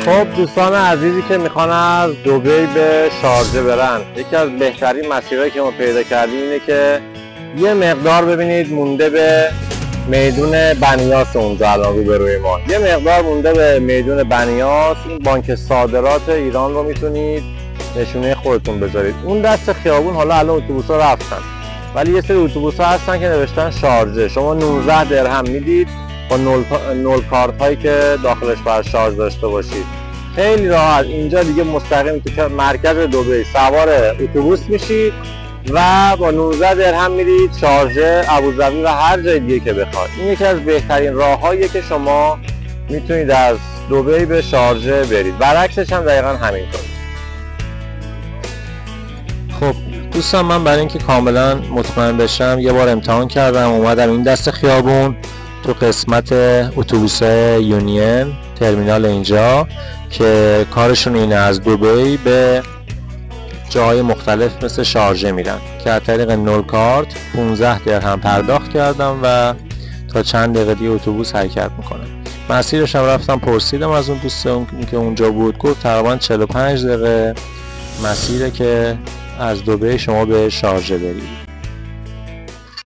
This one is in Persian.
خب دوستان عزیزی که میخوان از دبی به شارجه برن، یکی از بهترین مسیرهایی که ما پیدا کردیم اینه که یه مقدار ببینید مونده به میدون بنیاس اونجا الان روبروی ما، یه مقدار مونده به میدون بنیاس. این بانک صادرات ایران رو میتونید نشونه خودتون بذارید. اون دست خیابون حالا الان اتوبوس‌ها رفتن، ولی یه سری اتوبوس‌ها هستن که نوشتن شارجه. شما 19 درهم میدید با نول کارت هایی که داخلش باید شارژ داشته باشید. خیلی راحت اینجا دیگه مستقیم تو مرکز دبی سوار اتوبوس میشید و با 19 درهم میرید شارجه، ابوظبی و هر جای دیگه که بخواید. این یکی از بهترین راههاییه که شما میتونید از دبی به شارجه برید. برعکسش هم دقیقا همینطور. خب دوستان، من برای اینکه کاملا مطمئن بشم یه بار امتحان کردم، اومدم این دست خیابون تو قسمت اتوبوس یونین ترمینال اینجا که کارشون اینه از دبی به جاهای مختلف مثل شارجه میرن که از طریق نول کارت 15 درهم پرداخت کردم و تا چند دقیقه دیگه اتوبوس حرکت میکنه. مسیرش هم رفتم پرسیدم از اون دوستم که اونجا بود، گفت تقریبا 45 دقیقه مسیره که از دبی شما به شارجه برید.